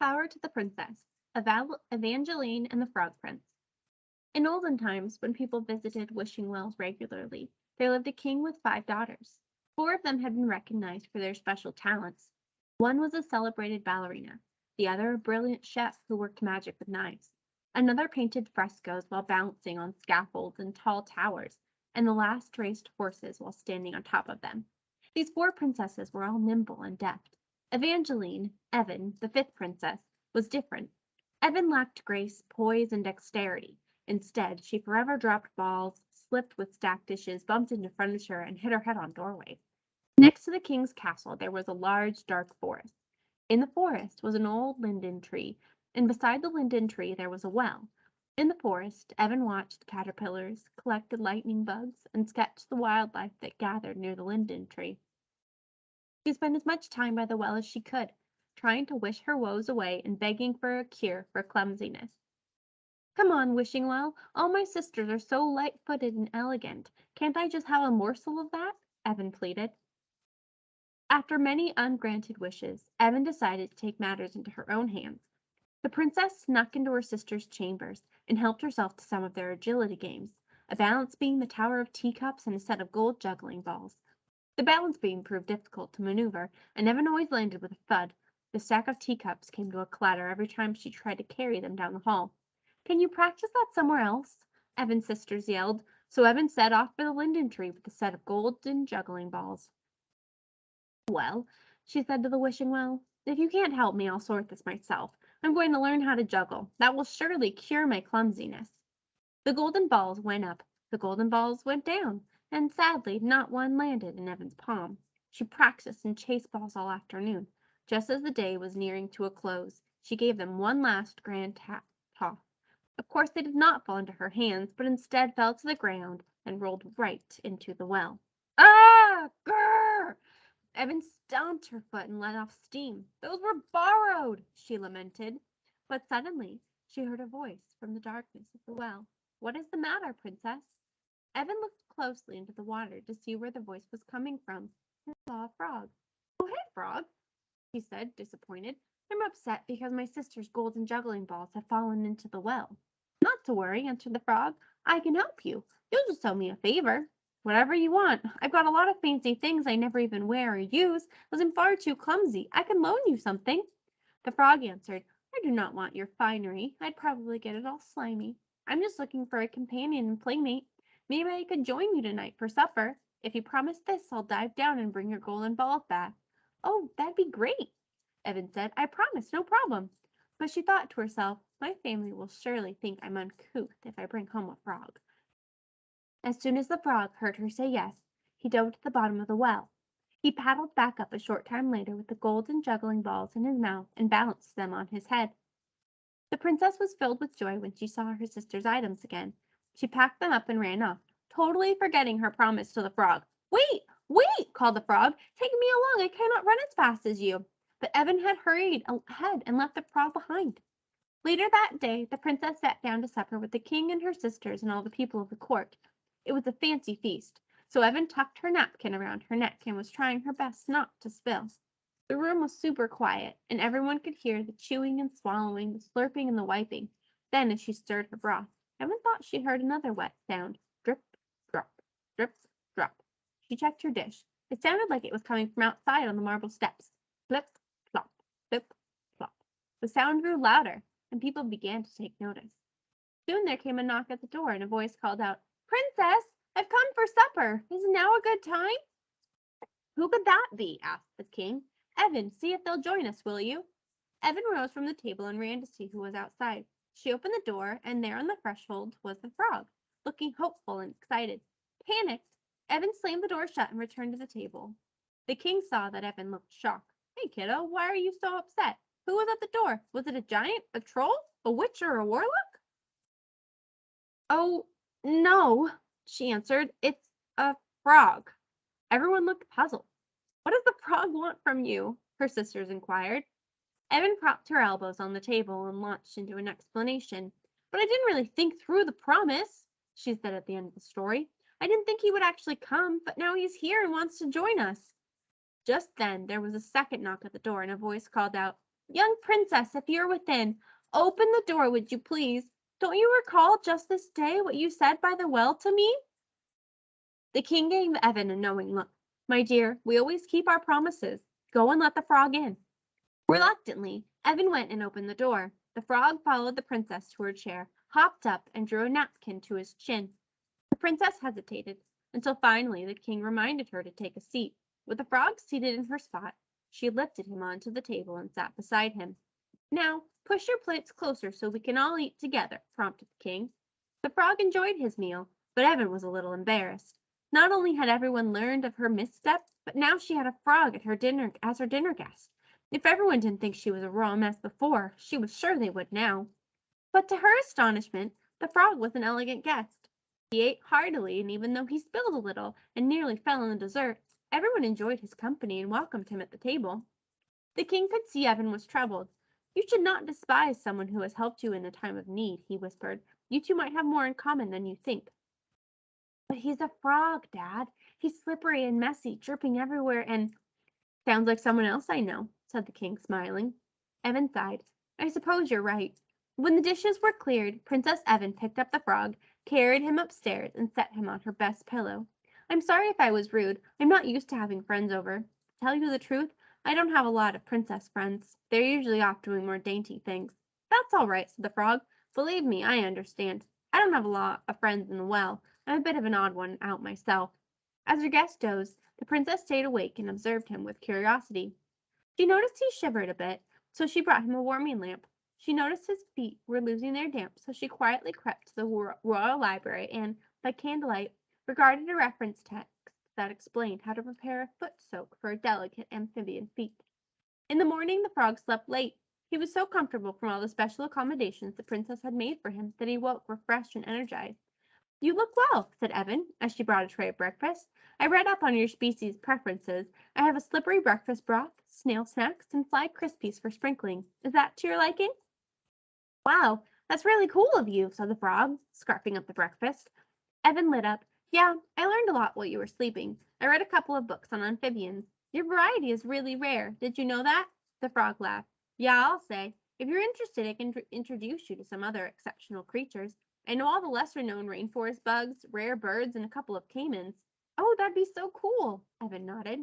Power to the Princess, Evangeline and the Frog Prince. In olden times, when people visited wishing wells regularly, there lived a king with 5 daughters. 4 of them had been recognized for their special talents. One was a celebrated ballerina, the other a brilliant chef who worked magic with knives. Another painted frescoes while balancing on scaffolds and tall towers, and the last raced horses while standing on top of them. These 4 princesses were all nimble and deft. Evangeline, Evan, the 5th princess, was different. Evan lacked grace, poise, and dexterity. Instead, she forever dropped balls, slipped with stacked dishes, bumped into furniture, and hit her head on doorways. Next to the king's castle there was a large, dark forest. In the forest was an old linden tree, and beside the linden tree there was a well. In the forest, Evan watched caterpillars, collected lightning bugs, and sketched the wildlife that gathered near the linden tree. She spent as much time by the well as she could, trying to wish her woes away and begging for a cure for clumsiness. Come on, Wishing Well, all my sisters are so light-footed and elegant. Can't I just have a morsel of that? Evan pleaded. After many ungranted wishes, Evan decided to take matters into her own hands. The princess snuck into her sister's chambers and helped herself to some of their agility games, a balance beam, the tower of teacups, and a set of gold juggling balls. The balance beam proved difficult to maneuver, and Evan always landed with a thud. The stack of teacups came to a clatter every time she tried to carry them down the hall. Can you practice that somewhere else? Evan's sisters yelled, so Evan set off for the linden tree with a set of golden juggling balls. Well, she said to the wishing well, if you can't help me, I'll sort this myself. I'm going to learn how to juggle. That will surely cure my clumsiness. The golden balls went up, the golden balls went down, and sadly not one landed in Evan's palm. She practiced and chased balls all afternoon. Just as the day was nearing to a close, she gave them one last grand toss. Of course they did not fall into her hands, but instead fell to the ground and rolled right into the well. Ah! Grrr! Evan stomped her foot and let off steam. Those were borrowed, she lamented. But suddenly she heard a voice from the darkness of the well. What is the matter, princess? Evan looked closely into the water to see where the voice was coming from and saw a frog. Oh, hey, frog, he said, disappointed. I'm upset because my sister's golden juggling balls have fallen into the well. Not to worry, answered the frog. I can help you. You'll just owe me a favor. Whatever you want. I've got a lot of fancy things I never even wear or use, as I'm far too clumsy. I can loan you something. The frog answered, I do not want your finery. I'd probably get it all slimy. I'm just looking for a companion and playmate. Maybe I could join you tonight for supper. If you promise this, I'll dive down and bring your golden balls back. Oh, that'd be great, Evan said. I promise, no problem. But she thought to herself, my family will surely think I'm uncouth if I bring home a frog. As soon as the frog heard her say yes, he dove to the bottom of the well. He paddled back up a short time later with the golden juggling balls in his mouth and balanced them on his head. The princess was filled with joy when she saw her sister's items again. She packed them up and ran off, totally forgetting her promise to the frog. Wait, wait, called the frog. Take me along. I cannot run as fast as you. But Evan had hurried ahead and left the frog behind. Later that day, the princess sat down to supper with the king and her sisters and all the people of the court. It was a fancy feast, so Evan tucked her napkin around her neck and was trying her best not to spill. The room was super quiet, and everyone could hear the chewing and swallowing, the slurping and the wiping. Then, as she stirred her broth, Evan thought she heard another wet sound. Drip, drop, drip, drop. She checked her dish. It sounded like it was coming from outside on the marble steps. Flip, flop, flip, flop. The sound grew louder, and people began to take notice. Soon there came a knock at the door, and a voice called out, Princess, I've come for supper. Is now a good time? Who could that be? Asked the king. Evan, see if they'll join us, will you? Evan rose from the table and ran to see who was outside. She opened the door, and there on the threshold was the frog, looking hopeful and excited. Panicked, Evan slammed the door shut and returned to the table. The king saw that Evan looked shocked. Hey, kiddo, why are you so upset? Who was at the door? Was it a giant, a troll, a witch, or a warlock? Oh, no, she answered. It's a frog. Everyone looked puzzled. What does the frog want from you? Her sisters inquired. Evan propped her elbows on the table and launched into an explanation. But I didn't really think through the promise, she said at the end of the story. I didn't think he would actually come, but now he's here and wants to join us. Just then there was a second knock at the door, and a voice called out, Young princess, if you're within, open the door, would you please? Don't you recall just this day what you said by the well to me? The king gave Evan a knowing look. My dear, we always keep our promises. Go and let the frog in. Reluctantly, Evan went and opened the door. The frog followed the princess to her chair, hopped up, and drew a napkin to his chin. The princess hesitated, until finally the king reminded her to take a seat. With the frog seated in her spot, she lifted him onto the table and sat beside him. Now, push your plates closer so we can all eat together, prompted the king. The frog enjoyed his meal, but Evan was a little embarrassed. Not only had everyone learned of her misstep, but now she had a frog at her dinner as her dinner guest. If everyone didn't think she was a raw mess before, she was sure they would now. But to her astonishment, the frog was an elegant guest. He ate heartily, and even though he spilled a little and nearly fell on the dessert, everyone enjoyed his company and welcomed him at the table. The king could see Evan was troubled. You should not despise someone who has helped you in a time of need, he whispered. You two might have more in common than you think. But he's a frog, Dad. He's slippery and messy, dripping everywhere, and sounds like someone else I know, said the king, smiling. Evan sighed. I suppose you're right. When the dishes were cleared, Princess Evan picked up the frog, carried him upstairs, and set him on her best pillow. I'm sorry if I was rude. I'm not used to having friends over. To tell you the truth, I don't have a lot of princess friends. They're usually off doing more dainty things. That's all right, said the frog. Believe me, I understand. I don't have a lot of friends in the well. I'm a bit of an odd one out myself. As her guest dozed, the princess stayed awake and observed him with curiosity. She noticed he shivered a bit, so she brought him a warming lamp. She noticed his feet were losing their damp, so she quietly crept to the royal library and, by candlelight, regarded a reference text that explained how to prepare a foot soak for delicate amphibian feet. In the morning, the frog slept late. He was so comfortable from all the special accommodations the princess had made for him that he woke refreshed and energized. You look well, said Evan, as she brought a tray of breakfast. I read up on your species' preferences. I have a slippery breakfast broth, snail snacks, and fly crispies for sprinkling. Is that to your liking? Wow, that's really cool of you, said the frog, scarfing up the breakfast. Evan lit up. Yeah, I learned a lot while you were sleeping. I read a couple of books on amphibians. Your variety is really rare. Did you know that? The frog laughed. Yeah, I'll say. If you're interested, I can introduce you to some other exceptional creatures. I know all the lesser-known rainforest bugs, rare birds, and a couple of caimans. Oh, that'd be so cool, Evan nodded.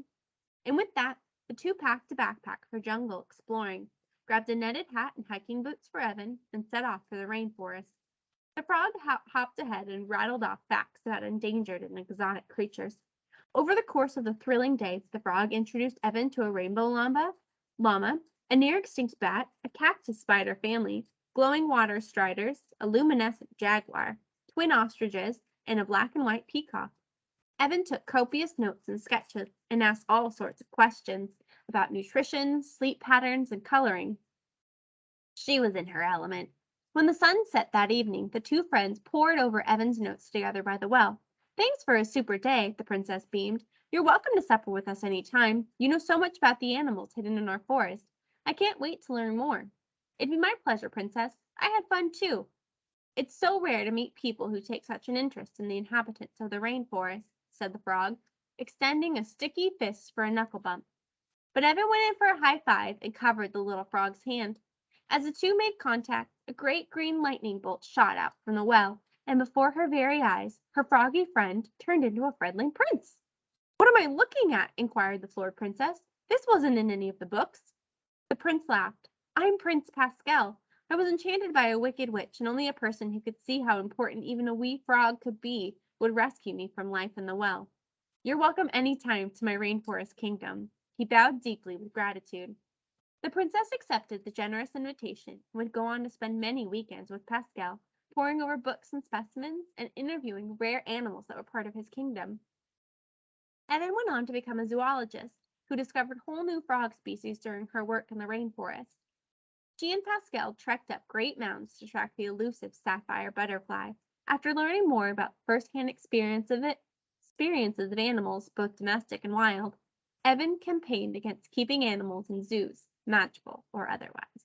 And with that, the two packed a backpack for jungle exploring, grabbed a netted hat and hiking boots for Evan, and set off for the rainforest. The frog hopped ahead and rattled off facts about endangered and exotic creatures. Over the course of the thrilling day, the frog introduced Evan to a rainbow llama, a near-extinct bat, a cactus spider family, glowing water striders, a luminescent jaguar, twin ostriches, and a black and white peacock. Evan took copious notes and sketches and asked all sorts of questions about nutrition, sleep patterns, and coloring. She was in her element. When the sun set that evening, the two friends pored over Evan's notes together by the well. Thanks for a super day, the princess beamed. You're welcome to supper with us any time. You know so much about the animals hidden in our forest. I can't wait to learn more. It'd be my pleasure, princess. I had fun too. It's so rare to meet people who take such an interest in the inhabitants of the rainforest, said the frog, extending a sticky fist for a knuckle bump. But Evan went in for a high five and covered the little frog's hand. As the two made contact, a great green lightning bolt shot out from the well, and before her very eyes, her froggy friend turned into a friendly prince. What am I looking at? Inquired the floored princess. This wasn't in any of the books. The prince laughed. I'm Prince Pascal. I was enchanted by a wicked witch, and only a person who could see how important even a wee frog could be would rescue me from life in the well. You're welcome any time to my rainforest kingdom. He bowed deeply with gratitude. The princess accepted the generous invitation and would go on to spend many weekends with Pascal, poring over books and specimens and interviewing rare animals that were part of his kingdom. Evan went on to become a zoologist who discovered whole new frog species during her work in the rainforest. She and Pascal trekked up great mountains to track the elusive sapphire butterfly. After learning more about first-hand experiences of animals, both domestic and wild, Evan campaigned against keeping animals in zoos, magical or otherwise.